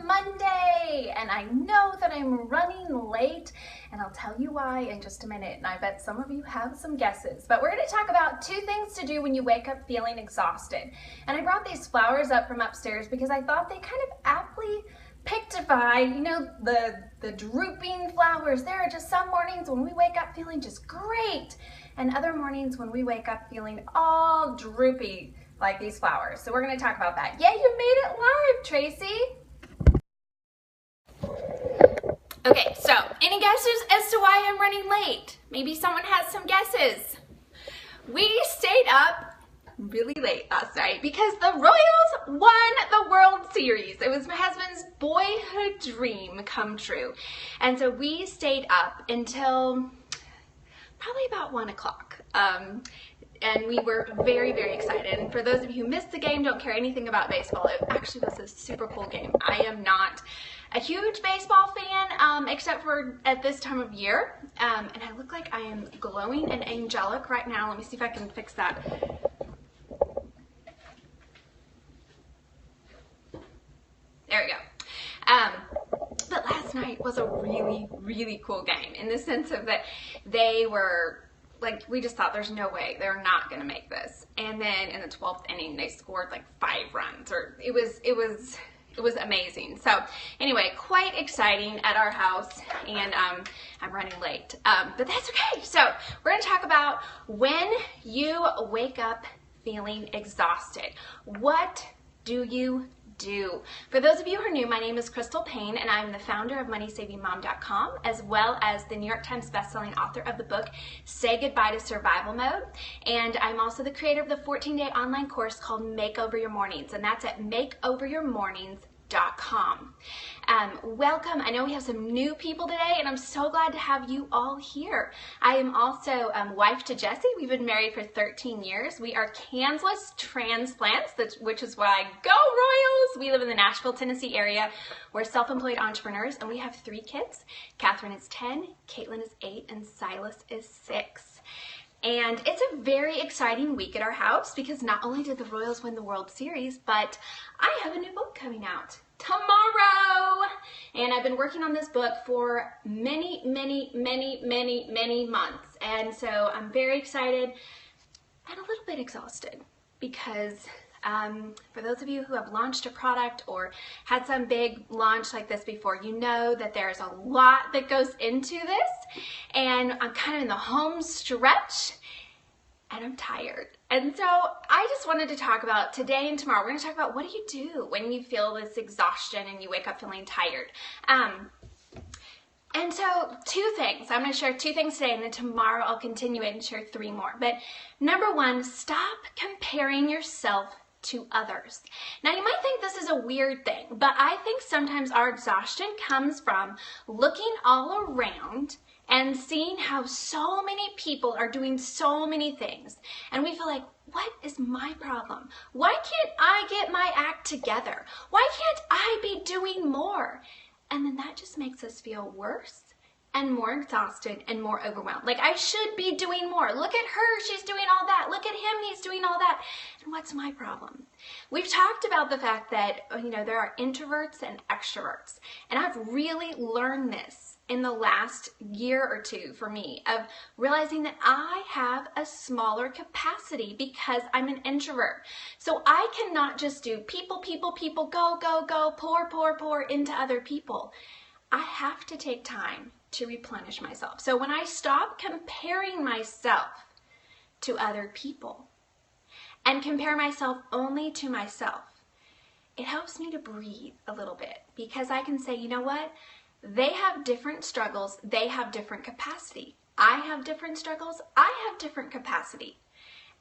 Monday, and I know that I'm running late, and I'll tell you why in just a minute, and I bet some of you have some guesses. But we're going to talk about 2 things to do when you wake up feeling exhausted. And I brought these flowers up from upstairs because I thought they kind of aptly pictify, you know, the drooping flowers. There are just some mornings when we wake up feeling just great, and other mornings when we wake up feeling all droopy like these flowers. So we're going to talk about that. Yeah, you made it live, Tracy. Okay, so any guesses as to why I'm running late? Maybe someone has some guesses. We stayed up really late last night because the Royals won the World Series. It was my husband's boyhood dream come true. And so we stayed up until probably about 1 o'clock. And we were very, very excited. And for those of you who missed the game, don't care anything about baseball, it actually was a super cool game. I am not a huge baseball fan, except for at this time of year. And I look like I am glowing and angelic right now. Let me see if I can fix that. There we go. But last night was a really, really cool game in the sense of that they were, like, we just thought there's no way they're not going to make this. And then in the 12th inning, they scored like 5 runs, or it was amazing. So anyway, quite exciting at our house, and I'm running late, but that's okay. So we're going to talk about when you wake up feeling exhausted. What do you do? For those of you who are new, my name is Crystal Payne, and I'm the founder of MoneySavingMom.com, as well as the New York Times bestselling author of the book Say Goodbye to Survival Mode. And I'm also the creator of the 14-day online course called Makeover Your Mornings, and that's at makeoveryourmornings.com. Welcome. I know we have some new people today, and I'm so glad to have you all here. I am also wife to Jesse. We've been married for 13 years. We are Kansas transplants, which is why go Royals. We live in the Nashville, Tennessee area. We're self-employed entrepreneurs, and we have 3 kids. Catherine is 10, Caitlin is 8, and Silas is 6. And it's a very exciting week at our house because not only did the Royals win the World Series, but I have a new book coming out tomorrow. And I've been working on this book for many, many, many, many, many months. And so I'm very excited and a little bit exhausted because for those of you who have launched a product or had some big launch like this before, you know that there's a lot that goes into this, and I'm kind of in the home stretch and I'm tired. And so I just wanted to talk about today and tomorrow, we're going to talk about what do you do when you feel this exhaustion and you wake up feeling tired. And so 2 things. I'm going to share 2 things today, and then tomorrow I'll continue it and share 3 more. But number 1, stop comparing yourself to others. Now you might think this is a weird thing, but I think sometimes our exhaustion comes from looking all around and seeing how so many people are doing so many things. And we feel like, what is my problem? Why can't I get my act together? Why can't I be doing more? And then that just makes us feel worse and more exhausted and more overwhelmed. Like, I should be doing more. Look at her, she's doing all that. Look at him, he's doing all that. And what's my problem? We've talked about the fact that, you know, there are introverts and extroverts. And I've really learned this in the last year or 2 for me, of realizing that I have a smaller capacity because I'm an introvert. So I cannot just do people, go, go, go, pour into other people. I have to take time to replenish myself. So when I stop comparing myself to other people and compare myself only to myself, it helps me to breathe a little bit, because I can say, you know what? They have different struggles. They have different capacity. I have different struggles. I have different capacity.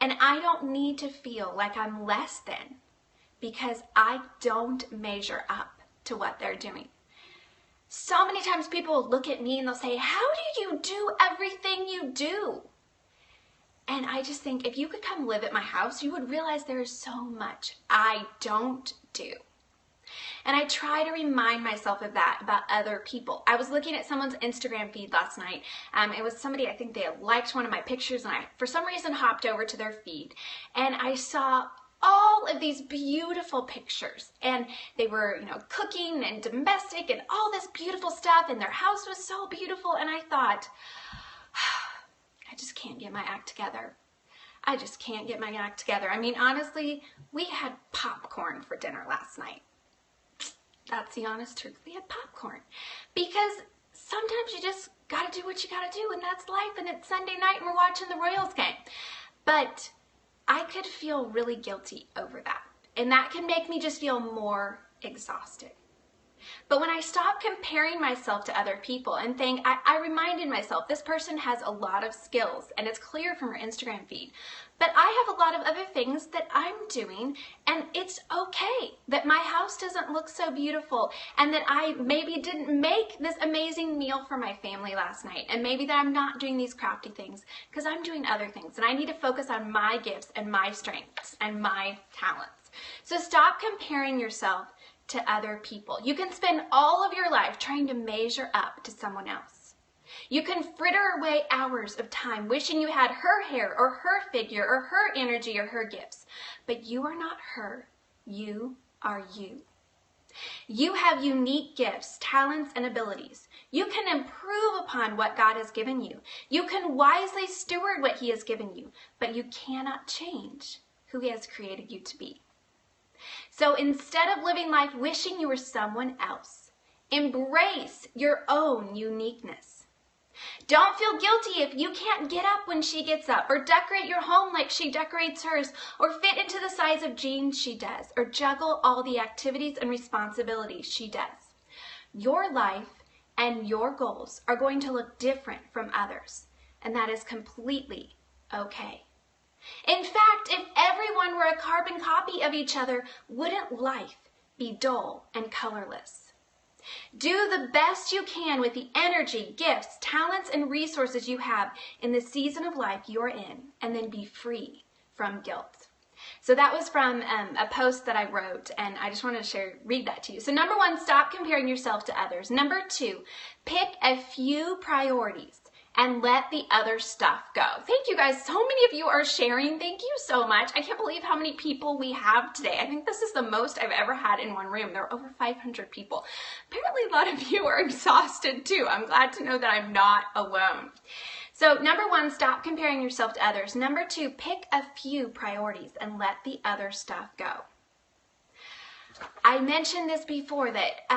And I don't need to feel like I'm less than because I don't measure up to what they're doing. So many times people will look at me and they'll say, how do you do everything you do? And I just think if you could come live at my house, you would realize there is so much I don't do. And I try to remind myself of that about other people. I was looking at someone's Instagram feed last night. It was somebody, I think they liked one of my pictures, and I, for some reason, hopped over to their feed. And I saw all all of these beautiful pictures, and they were, cooking and domestic and all this beautiful stuff, and their house was so beautiful, and I thought, I just can't get my act together. I just can't get my act together. I mean, honestly, we had popcorn for dinner last night. That's the honest truth. We had popcorn because sometimes you just got to do what you got to do, and that's life, and it's Sunday night, and we're watching the Royals game. But I could feel really guilty over that, and that can make me just feel more exhausted. But when I stopped comparing myself to other people and think, I reminded myself, this person has a lot of skills, and it's clear from her Instagram feed. But I have a lot of other things that I'm doing, and it's okay that my house doesn't look so beautiful, and that I maybe didn't make this amazing meal for my family last night, and maybe that I'm not doing these crafty things because I'm doing other things, and I need to focus on my gifts and my strengths and my talents. So stop comparing yourself to other people. You can spend all of your life trying to measure up to someone else. You can fritter away hours of time wishing you had her hair or her figure or her energy or her gifts. But you are not her. You are you. You have unique gifts, talents, and abilities. You can improve upon what God has given you. You can wisely steward what He has given you, but you cannot change who He has created you to be. So instead of living life wishing you were someone else, embrace your own uniqueness. Don't feel guilty if you can't get up when she gets up, or decorate your home like she decorates hers, or fit into the size of jeans she does, or juggle all the activities and responsibilities she does. Your life and your goals are going to look different from others, and that is completely okay. In fact, if everyone were a carbon copy of each other, wouldn't life be dull and colorless? Do the best you can with the energy, gifts, talents, and resources you have in the season of life you're in, and then be free from guilt. So that was from a post that I wrote, and I just wanted to read that to you. So number 1, stop comparing yourself to others. Number 2, pick a few priorities and let the other stuff go. Thank you guys. So many of you are sharing. Thank you so much. I can't believe how many people we have today. I think this is the most I've ever had in one room. There are over 500 people. Apparently a lot of you are exhausted too. I'm glad to know that I'm not alone. So number 1, stop comparing yourself to others. Number 2, pick a few priorities and let the other stuff go. I mentioned this before that,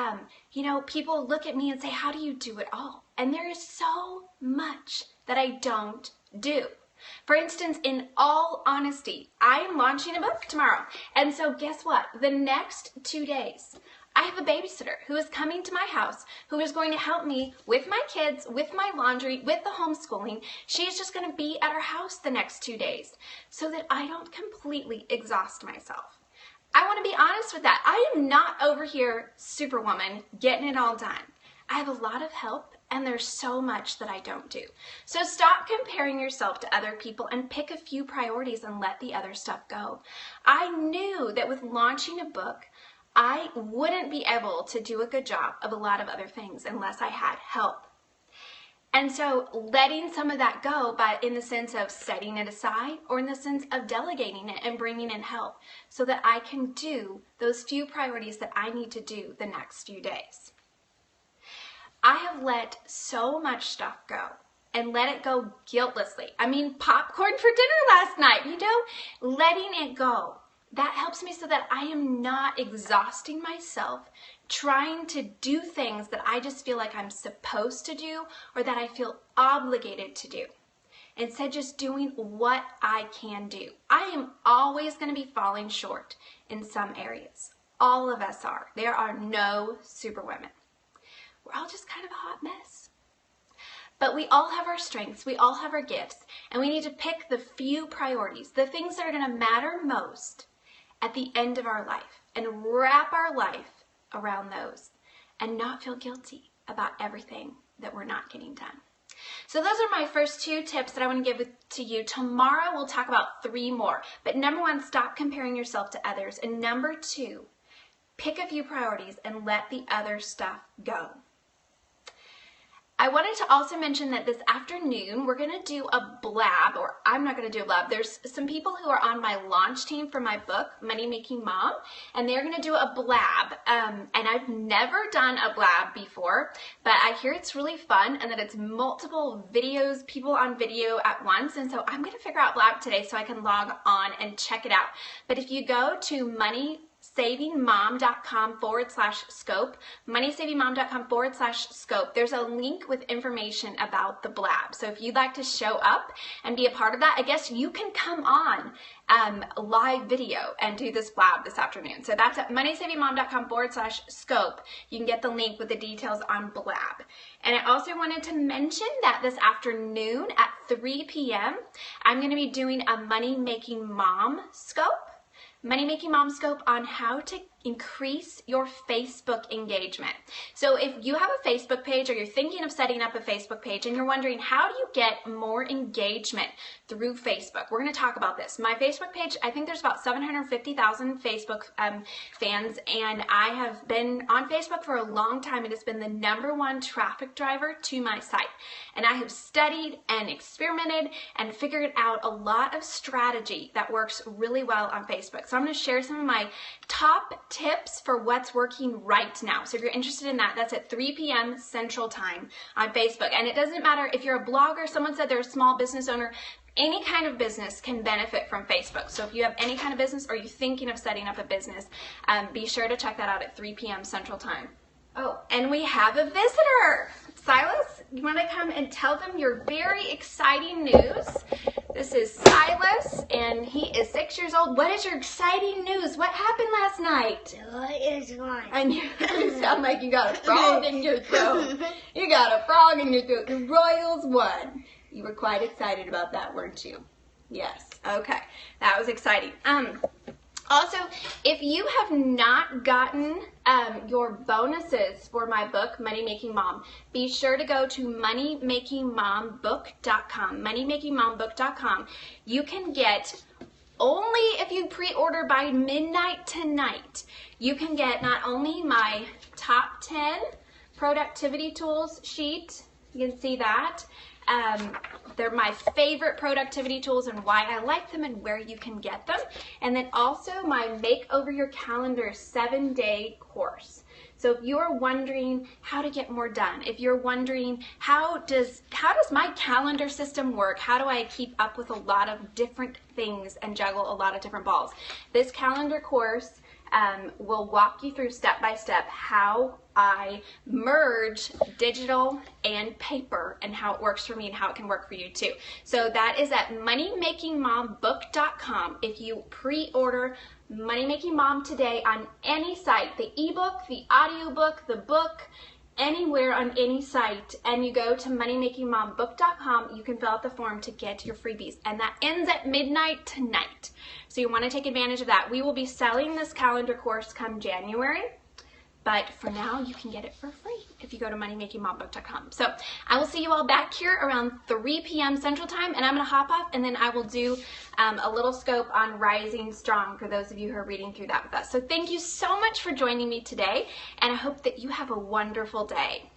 people look at me and say, how do you do it all? And there is so much that I don't do. For instance, in all honesty, I am launching a book tomorrow. And so guess what? The next 2 days, I have a babysitter who is coming to my house, who is going to help me with my kids, with my laundry, with the homeschooling. She's just going to be at our house the next 2 days so that I don't completely exhaust myself. I want to be honest with that. I am not over here, Superwoman, getting it all done. I have a lot of help, and there's so much that I don't do. So stop comparing yourself to other people and pick a few priorities and let the other stuff go. I knew that with launching a book, I wouldn't be able to do a good job of a lot of other things unless I had help. And so letting some of that go, but in the sense of setting it aside, or in the sense of delegating it and bringing in help so that I can do those few priorities that I need to do the next few days. I have let so much stuff go and let it go guiltlessly. I mean, popcorn for dinner last night, letting it go. That helps me so that I am not exhausting myself trying to do things that I just feel like I'm supposed to do or that I feel obligated to do. Instead, just doing what I can do. I am always going to be falling short in some areas. All of us are. There are no superwomen. We're all just kind of a hot mess. But we all have our strengths, we all have our gifts, and we need to pick the few priorities, the things that are going to matter most at the end of our life, and wrap our life around those and not feel guilty about everything that we're not getting done. So those are my first 2 tips that I want to give to you. Tomorrow we'll talk about 3 more. But number 1, stop comparing yourself to others. And number 2, pick a few priorities and let the other stuff go. I wanted to also mention that this afternoon we're going to do a Blab, or I'm not going to do a Blab. There's some people who are on my launch team for my book, Money Making Mom, and they're going to do a Blab. And I've never done a Blab before, but I hear it's really fun and that it's multiple videos, people on video at once. And so I'm going to figure out Blab today so I can log on and check it out. But if you go to MoneySavingMom.com/scope, MoneySavingMom.com/scope, there's a link with information about the Blab. So if you'd like to show up and be a part of that, I guess you can come on live video and do this Blab this afternoon. So that's at MoneySavingMom.com/scope. You can get the link with the details on Blab. And I also wanted to mention that this afternoon at 3 p.m., I'm going to be doing a Money Making Mom scope. Money Making Mom scope on how to increase your Facebook engagement. So if you have a Facebook page or you're thinking of setting up a Facebook page and you're wondering how do you get more engagement through Facebook, we're going to talk about this. My Facebook page, I think there's about 750,000 Facebook fans, and I have been on Facebook for a long time, and it's been the #1 traffic driver to my site. And I have studied and experimented and figured out a lot of strategy that works really well on Facebook. So I'm going to share some of my top tips for what's working right now. So if you're interested in that, that's at 3 p.m. Central Time on Facebook. And it doesn't matter if you're a blogger, someone said they're a small business owner, any kind of business can benefit from Facebook. So if you have any kind of business or you're thinking of setting up a business, be sure to check that out at 3 p.m. Central Time. Oh, and we have a visitor. Silas, you want to come and tell them your very exciting news? This is Silas, and he is 6 years old. What is your exciting news? What happened last night? It's fine. And you sound like you got a frog in your throat. You got a frog in your throat. The Royals won. You were quite excited about that, weren't you? Yes. Okay. That was exciting. Also, if you have not gotten your bonuses for my book, Money Making Mom, be sure to go to MoneyMakingMomBook.com. MoneyMakingMomBook.com. You can get, only if you pre-order by midnight tonight, you can get not only my top 10 productivity tools sheet, you can see that. They're my favorite productivity tools and why I like them and where you can get them. And then also my Make Over Your Calendar 7-day course. So if you're wondering how to get more done, if you're wondering how does my calendar system work, how do I keep up with a lot of different things and juggle a lot of different balls, this calendar course will walk you through step by step how I merge digital and paper and how it works for me and how it can work for you too. So that is at MoneyMakingMomBook.com. If you pre-order Money Making Mom today on any site, the ebook, the audiobook, the book, anywhere on any site, and you go to MoneyMakingMomBook.com, you can fill out the form to get your freebies. And that ends at midnight tonight. So you want to take advantage of that. We will be selling this calendar course come January. But for now, you can get it for free if you go to MoneyMakingMomBook.com. So I will see you all back here around 3 p.m. Central Time, and I'm going to hop off, and then I will do a little scope on Rising Strong for those of you who are reading through that with us. So thank you so much for joining me today, and I hope that you have a wonderful day.